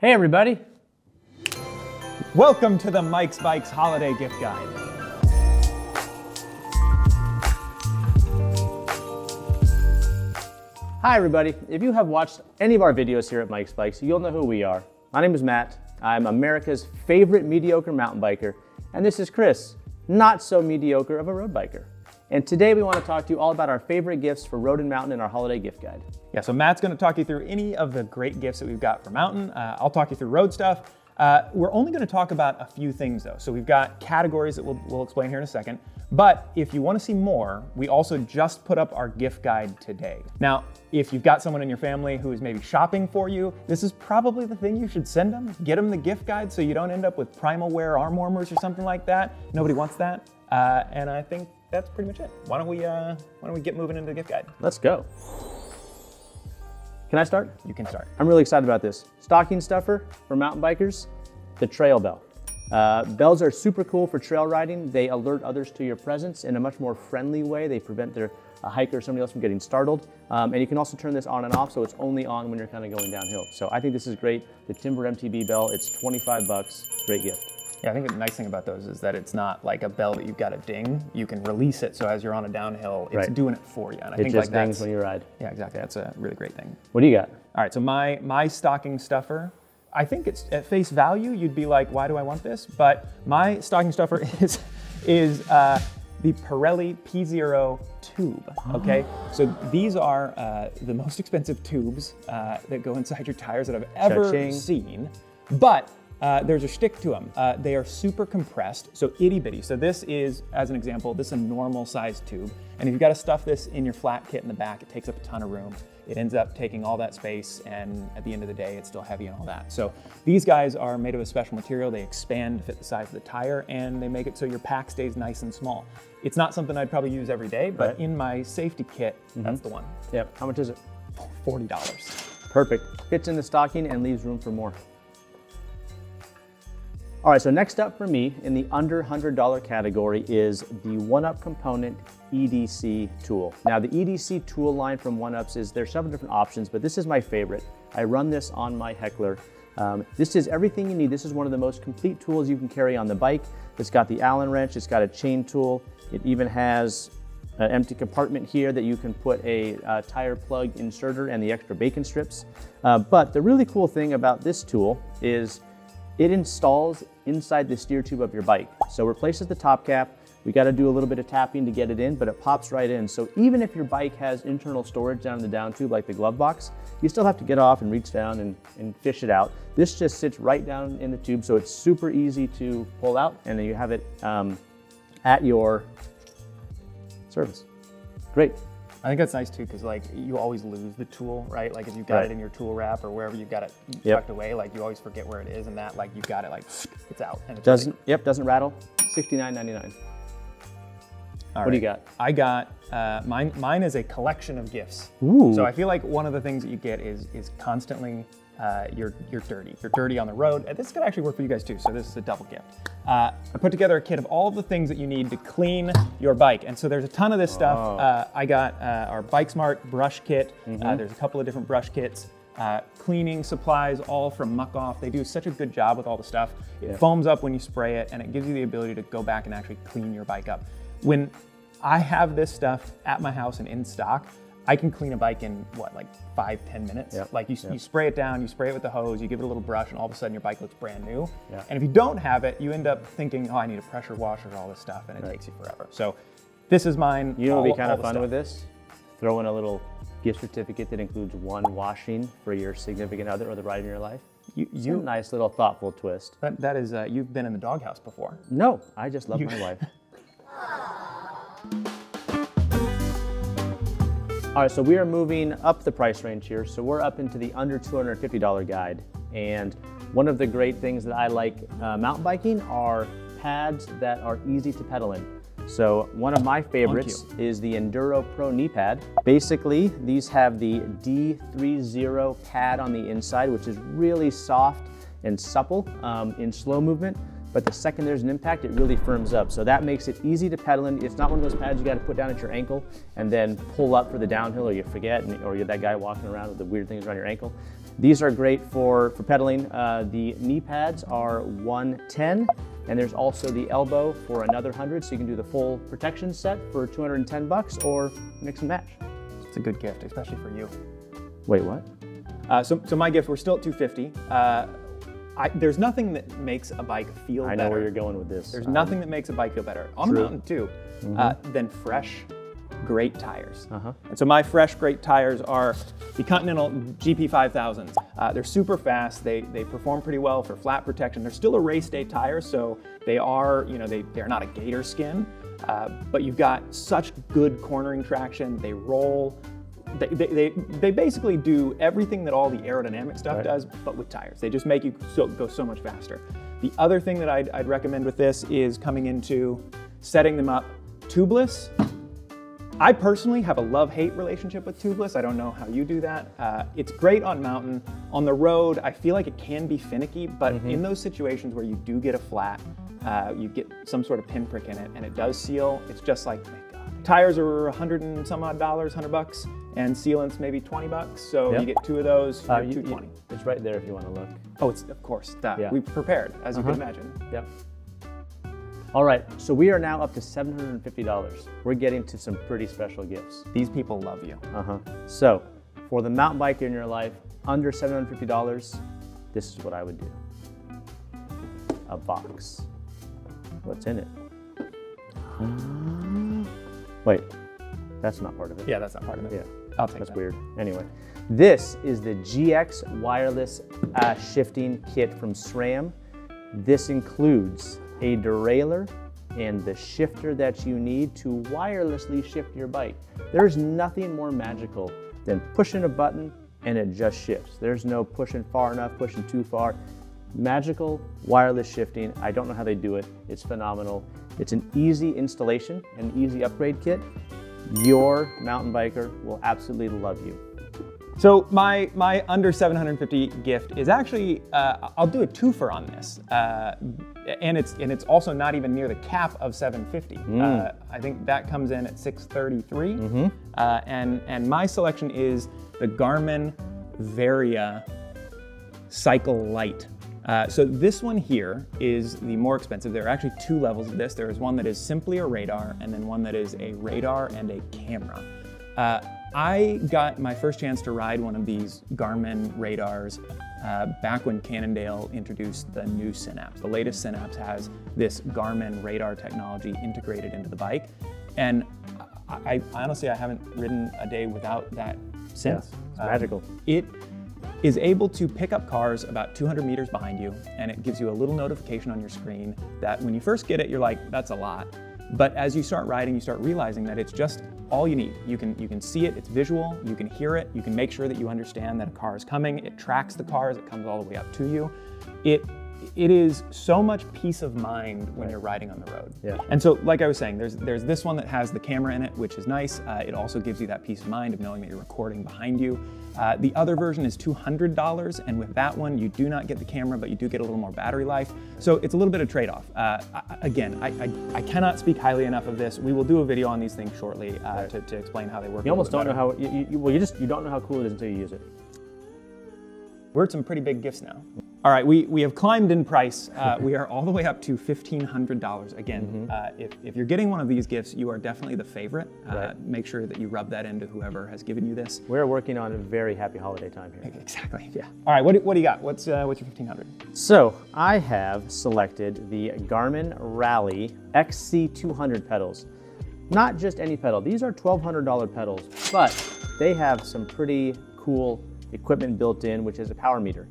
Hey everybody! Welcome to the Mike's Bikes Holiday Gift Guide. Hi everybody! If you have watched any of our videos here at Mike's Bikes, you'll know who we are. My name is Matt. I'm America's favorite mediocre mountain biker, and this is Chris, not so mediocre of a road biker. And today we want to talk to you all about our favorite gifts for road and mountain in our holiday gift guide. Yeah, so Matt's going to talk you through any of the great gifts that we've got for mountain. I'll talk you through road stuff. We're only going to talk about a few things though. So we've got categories that we'll explain here in a second. But if you want to see more, we also just put up our gift guide today. Now, if you've got someone in your family who is maybe shopping for you, this is probably the thing you should send them. Get them the gift guide so you don't end up with Primal Wear arm warmers or something like that. Nobody wants that. And I think that's pretty much it. Why don't we get moving into the gift guide? Let's go. Can I start? You can start. I'm really excited about this. Stocking stuffer for mountain bikers, the trail bell. Bells are super cool for trail riding. They alert others to your presence in a much more friendly way. They prevent a hiker or somebody else from getting startled. And you can also turn this on and off, so it's only on when you're kind of going downhill. So I think this is great. The Timber MTB bell, it's 25 bucks, great gift. Yeah, I think the nice thing about those is that it's not like a bell that you've got to ding. You can release it, so as you're on a downhill, it's doing it for you. And I think just dings when you ride. Yeah, exactly. That's a really great thing. What do you got? All right, so my stocking stuffer, I think it's at face value, you'd be like, why do I want this? But my stocking stuffer is the Pirelli P0 tube, okay? So these are the most expensive tubes that go inside your tires that I've ever seen, but there's a shtick to them. They are super compressed, so itty bitty. So this is, as an example, this is a normal sized tube. And if you've got to stuff this in your flat kit in the back, it takes up a ton of room. It ends up taking all that space, and at the end of the day, it's still heavy and all that. So these guys are made of a special material. They expand to fit the size of the tire, and they make it so your pack stays nice and small. It's not something I'd probably use every day, but in my safety kit, that's the one. Yep, how much is it? $40. Perfect, fits in the stocking and leaves room for more. All right, so next up for me in the under $100 category is the 1UP Component EDC tool. Now the EDC tool line from 1UPs there's several different options, but this is my favorite. I run this on my Heckler. This is everything you need. This is one of the most complete tools you can carry on the bike. It's got the Allen wrench, it's got a chain tool. It even has an empty compartment here that you can put a tire plug inserter and the extra bacon strips. But the really cool thing about this tool is it installs inside the steer tube of your bike. So replaces the top cap. We got to do a little bit of tapping to get it in, but it pops right in. So even if your bike has internal storage down in the down tube, like the glove box, you still have to get off and reach down and fish it out. This just sits right down in the tube, so it's super easy to pull out, and then you have it at your service. Great. I think that's nice too, because like you always lose the tool, right? Like if you've got it in your tool wrap or wherever you've got it tucked away, like you always forget where it is, and that like you've got it like it's out. And it doesn't rattle. $69.99. What do you got? I got mine is a collection of gifts. Ooh. So I feel like one of the things that you get is constantly you're dirty. You're dirty on the road. And this could actually work for you guys too. So this is a double gift. I put together a kit of all of the things that you need to clean your bike. And so there's a ton of this stuff. I got our Bike Smart brush kit. There's a couple of different brush kits. Cleaning supplies, all from Muck Off. They do such a good job with all the stuff. It foams up when you spray it, and it gives you the ability to go back and actually clean your bike up. When I have this stuff at my house and in stock, I can clean a bike in what, like 5-10 minutes? Like you spray it down, you spray it with the hose, you give it a little brush, and all of a sudden your bike looks brand new. And if you don't have it, you end up thinking, oh, I need a pressure washer and all this stuff, and it takes you forever. So this is mine. You know what would be kind of fun with this? Throw in a little gift certificate that includes one washing for your significant other or the ride in your life. It's a nice little thoughtful twist. That is, you've been in the doghouse before. No, I just love my wife. All right, so we are moving up the price range here. So we're up into the under $250 guide. And one of the great things that I like mountain biking are pads that are easy to pedal in. So one of my favorites is the Enduro Pro knee pad. Basically, these have the D30 pad on the inside, which is really soft and supple in slow movement. but the second there's an impact, it really firms up. So that makes it easy to pedal in. It's not one of those pads you got to put down at your ankle and then pull up for the downhill, or you forget, or you're that guy walking around with the weird things around your ankle. These are great for pedaling. The knee pads are 110, and there's also the elbow for another 100, so you can do the full protection set for 210 bucks or mix and match. It's a good gift, especially for you. Wait, what? So my gift, we're still at $250. There's nothing that makes a bike feel better. I know where you're going with this. There's nothing that makes a bike feel better, on the mountain too, than fresh, great tires. And so my fresh, great tires are the Continental GP5000s. They're super fast. They perform pretty well for flat protection. They're still a race day tire, so they are, they're not a gator skin, but you've got such good cornering traction. They roll. They basically do everything that all the aerodynamic stuff does, but with tires. They just make you go so much faster. The other thing that I'd recommend with this is coming into setting them up tubeless. I personally have a love-hate relationship with tubeless. I don't know how you do that. It's great on mountain. On the road, I feel like it can be finicky, but in those situations where you do get a flat, you get some sort of pinprick in it, and it does seal, it's just like, tires are $100 and some odd, $100 bucks, and sealant's maybe 20 bucks. So you get two of those, you're $220. It's right there if you want to look. Oh, it's of course that. We've prepared, as you can imagine. Yep. All right, so we are now up to $750. We're getting to some pretty special gifts. These people love you. So, for the mountain biker in your life, under $750, this is what I would do. A box. What's in it? Wait, that's not part of it. Yeah, that's not part of it. Yeah, I'll take that's that. weird. Anyway, this is the GX wireless shifting kit from SRAM. This includes a derailleur and the shifter that you need to wirelessly shift your bike. There's nothing more magical than pushing a button and it just shifts. There's no pushing far enough, pushing too far. Magical wireless shifting. I don't know how they do it. It's phenomenal. It's an easy installation, an easy upgrade kit. Your mountain biker will absolutely love you. So my under $750 gift is actually, I'll do a twofer on this. And it's also not even near the cap of $750. I think that comes in at $633. And my selection is the Garmin Varia Cycle Lite. So this one here is the more expensive. There are actually two levels of this. There is one that is simply a radar, and then one that is a radar and a camera. I got my first chance to ride one of these Garmin radars back when Cannondale introduced the new Synapse. The latest Synapse has this Garmin radar technology integrated into the bike. And I honestly, I haven't ridden a day without that since. Yeah, it's magical. It is able to pick up cars about 200 meters behind you, and it gives you a little notification on your screen that when you first get it, you're like, that's a lot. But as you start riding, you start realizing that it's just all you need. You can see it, it's visual, you can hear it, you can make sure that you understand that a car is coming, it tracks the cars, it comes all the way up to you. It is so much peace of mind when you're riding on the road. Yeah. And so, like I was saying, there's this one that has the camera in it, which is nice. It also gives you that peace of mind of knowing that you're recording behind you. The other version is $200, and with that one, you do not get the camera, but you do get a little more battery life. So it's a little bit of trade-off. Again, I cannot speak highly enough of this. We will do a video on these things shortly to explain how they work. You almost don't know how, you don't know how cool it is until you use it. We're at some pretty big gifts now. All right, we have climbed in price. We are all the way up to $1,500. Again, if you're getting one of these gifts, you are definitely the favorite. Make sure that you rub that into whoever has given you this. We're working on a very happy holiday time here. Exactly, yeah. All right, what do you got? What's your $1,500? So I have selected the Garmin Rally XC200 pedals. Not just any pedal. These are $1,200 pedals, but they have some pretty cool equipment built in, which is a power meter.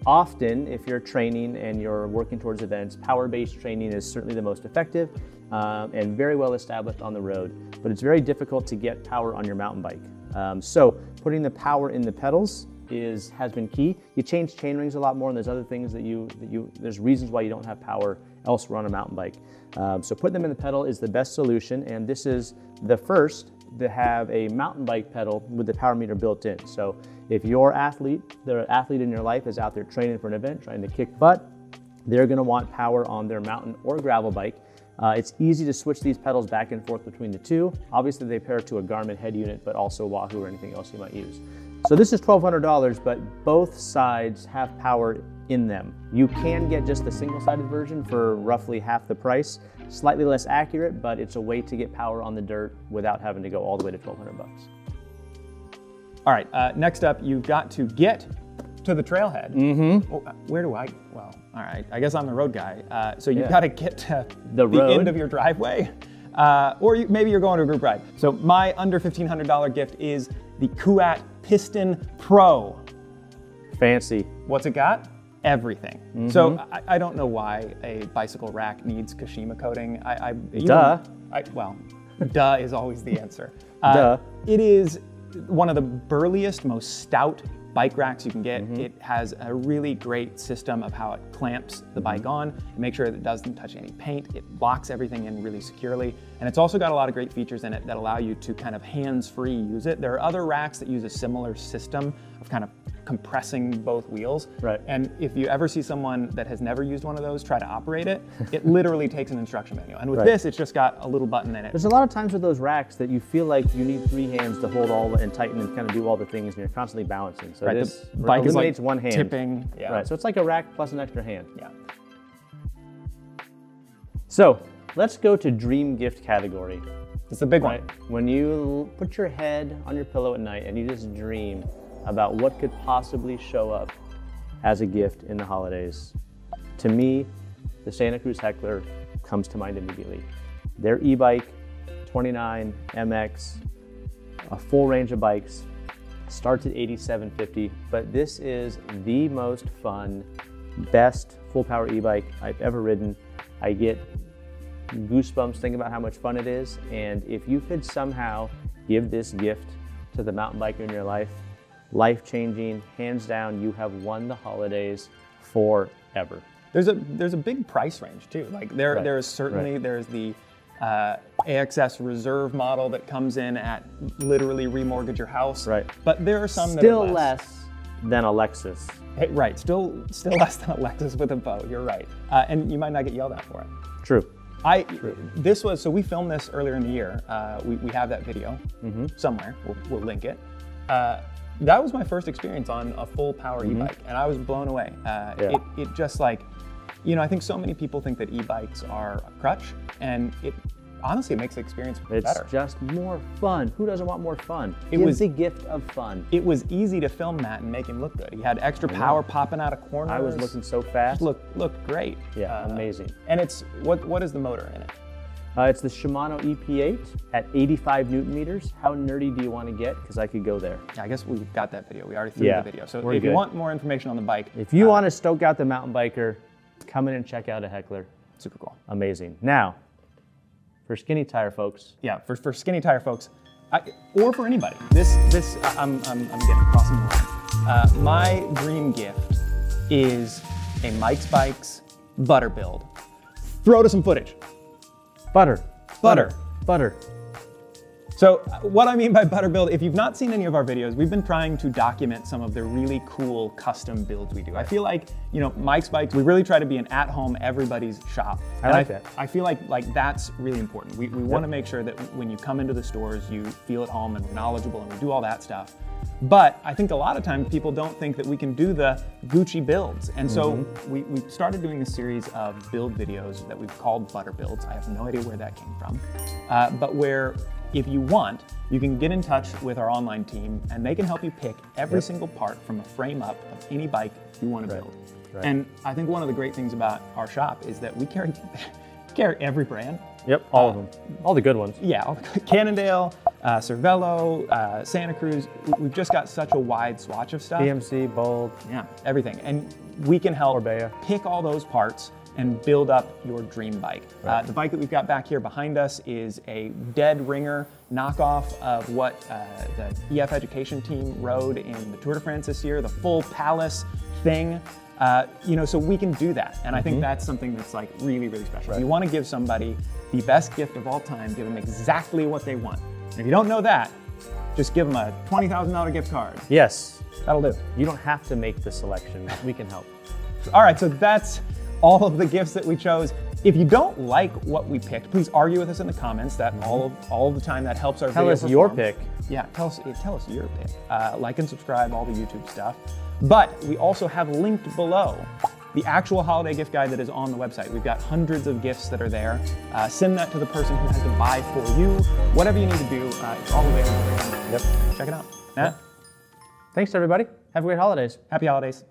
Often, if you're training and you're working towards events, power-based training is certainly the most effective and very well established on the road, but it's very difficult to get power on your mountain bike. So putting the power in the pedals has been key. You change chain rings a lot more, and there's other things there's reasons why you don't have power elsewhere on a mountain bike. So putting them in the pedal is the best solution, and this is the first to have a mountain bike pedal with the power meter built in. So if your athlete, the athlete in your life is out there training for an event, trying to kick butt, They're gonna want power on their mountain or gravel bike. It's easy to switch these pedals back and forth between the two. Obviously they pair to a Garmin head unit, but also Wahoo or anything else you might use. So this is $1,200, but both sides have power in them. You can get just the single-sided version for roughly half the price. Slightly less accurate, but it's a way to get power on the dirt without having to go all the way to 1,200 bucks. All right, next up, you've got to get to the trailhead. Oh, where do I, well, all right, I guess I'm the road guy. So you've got to get to the end of your driveway, or maybe you're going to a group ride. So my under $1,500 gift is the Kuat Piston Pro. Fancy. What's it got? Everything. So I don't know why a bicycle rack needs Kashima coating. Well, duh is always the answer. Duh. It is one of the burliest, most stout bike racks you can get. It has a really great system of how it clamps the bike on and make sure that it doesn't touch any paint. It locks everything in really securely. And it's also got a lot of great features in it that allow you to kind of hands-free use it. There are other racks that use a similar system of kind of compressing both wheels. Right. And if you ever see someone that has never used one of those try to operate it, it literally takes an instruction manual. And with this, it's just got a little button in it. There's a lot of times with those racks that you feel like you need 3 hands to hold all and tighten and kind of do all the things, and you're constantly balancing. So this bike eliminates is like one hand. Tipping. Yeah. Right. So it's like a rack plus an extra hand. Yeah. So let's go to dream gift category. It's a big one. When you put your head on your pillow at night and you just dream about what could possibly show up as a gift in the holidays, to me, the Santa Cruz Heckler comes to mind immediately. Their e-bike, 29 MX, a full range of bikes, starts at $87.50, but this is the most fun, best full power e-bike I've ever ridden. I get goosebumps thinking about how much fun it is, and if you could somehow give this gift to the mountain biker in your life, life-changing, hands down, you have won the holidays forever. There's a big price range too. Like there is certainly there's the AXS Reserve model that comes in at literally remortgage your house. Right. But there are some still that are less than a Lexus. Hey, right. Still less than a Lexus with a bow. You're right. And you might not get yelled at for it. True. So we filmed this earlier in the year. We have that video somewhere. We'll link it. That was my first experience on a full power e-bike, and I was blown away. It just like, I think so many people think that e-bikes are a crutch, and it honestly makes the experience better. It's just more fun. Who doesn't want more fun? It was the gift of fun. It was easy to film Matt and make him look good. He had extra power popping out of corners. I was looking so fast. Looked great. Yeah, amazing. And it's what is the motor in it? It's the Shimano EP8 at 85 Newton meters. How nerdy do you want to get? Because I could go there. Yeah, I guess we've got that video. We already threw the video. So if you want more information on the bike. If you want to stoke out the mountain biker, come in and check out a Heckler. Super cool. Amazing. Now, for skinny tire folks. Yeah, for skinny tire folks, or for anybody. I'm getting crossing the line. My dream gift is a Mike's Bikes butter build. Throw to some footage. Butter. So what I mean by butter build, if you've not seen any of our videos, we've been trying to document some of the really cool custom builds we do. I feel like, Mike's Bikes, we really try to be an at-home, everybody's shop. I like that. I feel like that's really important. We want to make sure that when you come into the stores, you feel at home and we're knowledgeable and we do all that stuff. But I think a lot of times people don't think that we can do the Gucci builds. And so we started doing a series of build videos that we've called butter builds. I have no idea where that came from. But where, if you want, you can get in touch with our online team and they can help you pick every single part from a frame up of any bike you want to build. And I think one of the great things about our shop is that we carry every brand. Yep, all of them. All the good ones. Yeah, Cannondale, Cervelo, Santa Cruz. We've just got such a wide swatch of stuff. BMC, Bold. Yeah, everything. And we can help pick all those parts and build up your dream bike. The bike that we've got back here behind us is a dead ringer knockoff of what the EF Education team rode in the Tour de France this year, the full Palace thing. So we can do that. And I think that's something that's like really, really special. If you want to give somebody the best gift of all time, give them exactly what they want. And if you don't know that, just give them a $20,000 gift card. Yes. That'll do. You don't have to make the selection. We can help. All right, so that's all of the gifts that we chose. If you don't like what we picked, please argue with us in the comments. That all of the time that helps our video Tell us perform. your pick. Yeah, tell us your pick. Like and subscribe, all the YouTube stuff. But we also have linked below the actual holiday gift guide that is on the website. We've got hundreds of gifts that are there. Send that to the person who has to buy for you. Whatever you need to do, it's all available. Yep. Check it out. Matt? Thanks, everybody. Have a great holidays. Happy holidays.